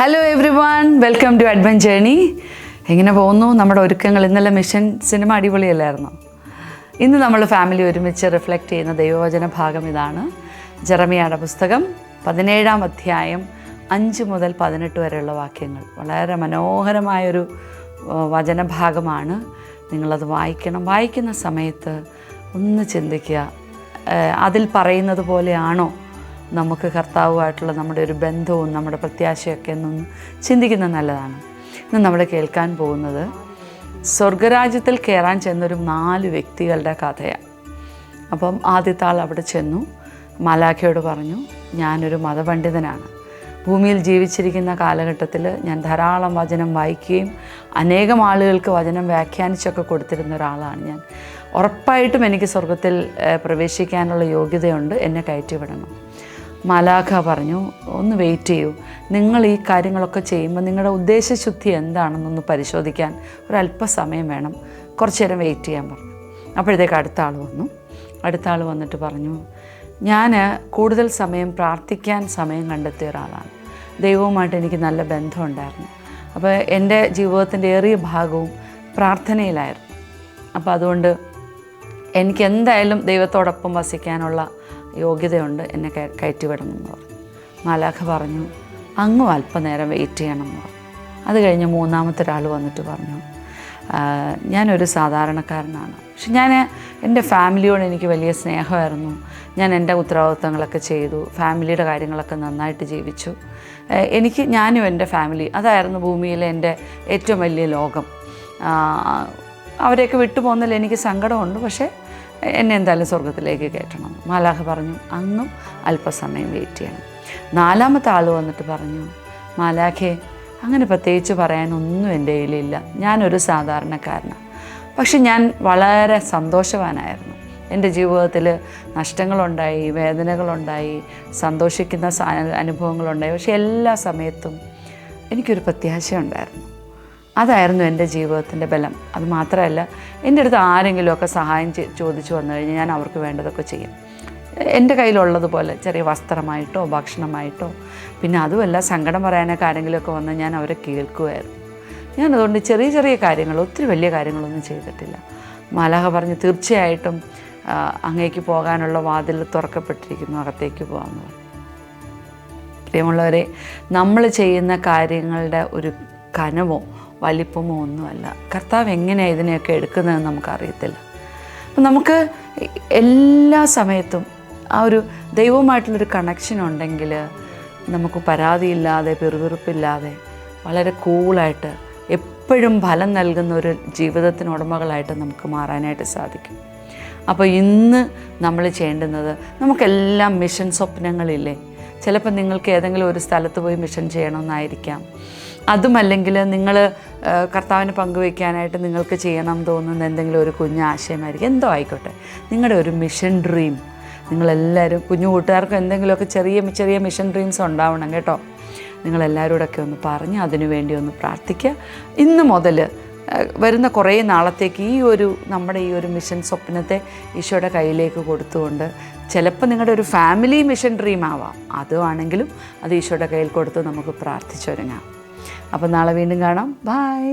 Hello everyone, welcome to adventure journey. എങ്ങനെ പോകുന്നു നമ്മുടെ ഒരുക്കങ്ങൾ? ഇന്നലെ മിഷൻ സിനിമ അടിപൊളിയല്ലായിരുന്നോ? ഇന്ന് നമ്മൾ ഫാമിലി ഒരുമിച്ച് റിഫ്ലക്റ്റ് ചെയ്യുന്ന ദൈവവചന ഭാഗം ഇതാണ്. ജെറമിയായുടെ പുസ്തകം 17-ാം അധ്യായം 5 മുതൽ 18 വരെയുള്ള വാക്യങ്ങൾ. വളരെ മനോഹരമായൊരു വചനഭാഗമാണ്. നിങ്ങളത് വായിക്കണം. വായിക്കുന്ന സമയത്ത് ഒന്ന് ചിന്തിക്കുക, അതിൽ പറയുന്നത് പോലെയാണോ നമുക്ക് കർത്താവുമായിട്ടുള്ള നമ്മുടെ ഒരു ബന്ധവും നമ്മുടെ പ്രത്യാശയൊക്കെ എന്നൊന്ന് ചിന്തിക്കുന്നത് നല്ലതാണ്. ഇന്ന് നമ്മൾ കേൾക്കാൻ പോകുന്നത് സ്വർഗരാജ്യത്തിൽ കയറാൻ ചെന്നൊരു 4 വ്യക്തികളുടെ കഥയാണ്. അപ്പം ആദ്യത്തെ ആൾ അവിടെ ചെന്നു, മാലാഖയോട് പറഞ്ഞു, ഞാനൊരു മതപണ്ഡിതനാണ്. ഭൂമിയിൽ ജീവിച്ചിരിക്കുന്ന കാലഘട്ടത്തിൽ ഞാൻ ധാരാളം വചനം വായിക്കുകയും അനേകം ആളുകൾക്ക് വചനം വ്യാഖ്യാനിച്ചൊക്കെ കൊടുത്തിരുന്ന ഒരാളാണ് ഞാൻ. ഉറപ്പായിട്ടും എനിക്ക് സ്വർഗത്തിൽ പ്രവേശിക്കാനുള്ള യോഗ്യതയുണ്ട്, എന്നെ കയറ്റിവിടണം. മാലാഖ പറഞ്ഞു, ഒന്ന് വെയിറ്റ് ചെയ്യൂ, നിങ്ങൾ ഈ കാര്യങ്ങളൊക്കെ ചെയ്യുമ്പോൾ നിങ്ങളുടെ ഉദ്ദേശശുദ്ധി എന്താണെന്നൊന്ന് പരിശോധിക്കാൻ ഒരല്പസമയം വേണം, കുറച്ച് നേരം വെയിറ്റ് ചെയ്യാൻ പറഞ്ഞു. അപ്പോഴത്തേക്ക് അടുത്ത ആൾ വന്നു. അടുത്ത ആൾ വന്നിട്ട് പറഞ്ഞു, ഞാൻ കൂടുതൽ സമയം പ്രാർത്ഥിക്കാൻ സമയം കണ്ടെത്തിയ ഒരാളാണ്. ദൈവവുമായിട്ട് എനിക്ക് നല്ല ബന്ധമുണ്ടായിരുന്നു. അപ്പോൾ എൻ്റെ ജീവിതത്തിൻ്റെ ഏറിയ ഭാഗവും പ്രാർത്ഥനയിലായിരുന്നു. അപ്പോൾ അതുകൊണ്ട് എനിക്ക് എന്തായാലും ദൈവത്തോടൊപ്പം വസിക്കാനുള്ള യോഗ്യതയുണ്ട്, എന്നെ കയറ്റിവിടണമെന്ന് പറഞ്ഞു. മാലാഖ പറഞ്ഞു, അങ്ങും അല്പനേരം വെയിറ്റ് ചെയ്യണമെന്ന് പറഞ്ഞു. അത് കഴിഞ്ഞ് മൂന്നാമത്തെ ഒരാൾ വന്നിട്ട് പറഞ്ഞു, ഞാനൊരു സാധാരണക്കാരനാണ്, പക്ഷെ എൻ്റെ ഫാമിലിയോട് എനിക്ക് വലിയ സ്നേഹമായിരുന്നു. ഞാൻ എൻ്റെ ഉത്തരവാദിത്തങ്ങളൊക്കെ ചെയ്തു, ഫാമിലിയുടെ കാര്യങ്ങളൊക്കെ നന്നായിട്ട് ജീവിച്ചു. ഞാനും എൻ്റെ ഫാമിലി, അതായിരുന്നു ഭൂമിയിലെ എൻ്റെ ഏറ്റവും വലിയ ലോകം. അവരെയൊക്കെ വിട്ടുപോകുന്നതിൽ എനിക്ക് സങ്കടമുണ്ട്, പക്ഷേ എന്നെ എന്തായാലും സ്വർഗത്തിലേക്ക് കയറ്റണം. മാലാഖ പറഞ്ഞു, അങ്ങും അല്പസമയം വെയിറ്റ് ചെയ്യണം. നാലാമത്തെ ആൾ വന്നിട്ട് പറഞ്ഞു, മാലാഖേ, അങ്ങനെ പ്രത്യേകിച്ച് പറയാനൊന്നും എൻ്റെ കയ്യിലില്ല, ഞാനൊരു സാധാരണക്കാരനാണ്, പക്ഷെ ഞാൻ വളരെ സന്തോഷവാനായിരുന്നു. എൻ്റെ ജീവിതത്തിൽ നഷ്ടങ്ങളുണ്ടായി, വേദനകളുണ്ടായി, സന്തോഷിക്കുന്ന അനുഭവങ്ങളുണ്ടായി, പക്ഷെ എല്ലാ സമയത്തും എനിക്കൊരു പ്രത്യാശയുണ്ടായിരുന്നു. അതായിരുന്നു എൻ്റെ ജീവിതത്തിൻ്റെ ബലം. അത് മാത്രമല്ല, എൻ്റെ അടുത്ത് ആരെങ്കിലുമൊക്കെ സഹായം ചോദിച്ചു വന്നു കഴിഞ്ഞാൽ ഞാൻ അവർക്ക് വേണ്ടതൊക്കെ ചെയ്യും. എൻ്റെ കയ്യിലുള്ളതുപോലെ ചെറിയ വസ്ത്രമായിട്ടോ ഭക്ഷണമായിട്ടോ, പിന്നെ അതുമല്ല സങ്കടം പറയാനൊക്കെ ആരെങ്കിലുമൊക്കെ വന്നാൽ ഞാൻ അവരെ കേൾക്കുമായിരുന്നു. ഞാനതുകൊണ്ട് ചെറിയ ചെറിയ കാര്യങ്ങൾ, ഒത്തിരി വലിയ കാര്യങ്ങളൊന്നും ചെയ്തിട്ടില്ല. മാലാഖ പറഞ്ഞു, തീർച്ചയായിട്ടും അങ്ങേക്ക് പോകാനുള്ള വാതിൽ തുറക്കപ്പെട്ടിരിക്കുന്നു, അകത്തേക്ക് പോകാമെന്ന് പറഞ്ഞു. പ്രിയമുള്ളവരെ, നമ്മൾ ചെയ്യുന്ന കാര്യങ്ങളുടെ ഒരു കനമോ വലിപ്പമോ ഒന്നുമല്ല, കർത്താവ് എങ്ങനെയാണ് ഇതിനെയൊക്കെ എടുക്കുന്നതെന്ന് നമുക്കറിയത്തില്ല. അപ്പം നമുക്ക് എല്ലാ സമയത്തും ആ ഒരു ദൈവവുമായിട്ടുള്ളൊരു കണക്ഷൻ ഉണ്ടെങ്കിൽ നമുക്ക് പരാതിയില്ലാതെ പിറുപിറുപ്പില്ലാതെ വളരെ കൂളായിട്ട് എപ്പോഴും ഫലം നൽകുന്ന ഒരു ജീവിതത്തിന് ഉടമകളായിട്ട് നമുക്ക് മാറാനായിട്ട് സാധിക്കും. അപ്പോൾ ഇന്ന് നമ്മൾ ചെയ്യേണ്ടുന്നത്, നമുക്കെല്ലാം മിഷൻ സ്വപ്നങ്ങളില്ലേ? ചിലപ്പോൾ നിങ്ങൾക്ക് ഏതെങ്കിലും ഒരു സ്ഥലത്ത് പോയി മിഷൻ ചെയ്യണമെന്നായിരിക്കാം. അതുമല്ലെങ്കിൽ നിങ്ങൾ കർത്താവിന് പങ്കുവയ്ക്കാനായിട്ട് നിങ്ങൾക്ക് ചെയ്യണം തോന്നുന്ന എന്തെങ്കിലും ഒരു കുഞ്ഞ് ആശയമായിരിക്കും. എന്തോ ആയിക്കോട്ടെ, നിങ്ങളുടെ ഒരു മിഷൻ ഡ്രീം നിങ്ങളെല്ലാവരും, കുഞ്ഞു കൂട്ടുകാർക്കും എന്തെങ്കിലുമൊക്കെ ചെറിയ ചെറിയ മിഷൻ ഡ്രീംസ് ഉണ്ടാവണം കേട്ടോ. നിങ്ങളെല്ലാവരോടൊക്കെ ഒന്ന് പറഞ്ഞ് അതിനു വേണ്ടി ഒന്ന് പ്രാർത്ഥിക്കുക. ഇന്ന് മുതൽ വരുന്ന കുറേ നാളത്തേക്ക് നമ്മുടെ ഈ ഒരു മിഷൻ സ്വപ്നത്തെ ഈശോയുടെ കയ്യിലേക്ക് കൊടുത്തുകൊണ്ട്, ചിലപ്പോൾ നിങ്ങളുടെ ഒരു ഫാമിലി മിഷൻ ഡ്രീം ആവാം, അതുവാണെങ്കിലും അത് ഈശോയുടെ കയ്യിൽ കൊടുത്ത് നമുക്ക് പ്രാർത്ഥിച്ചൊരുങ്ങാം. അപ്പോൾ നാളെ വീണ്ടും കാണാം. ബൈ.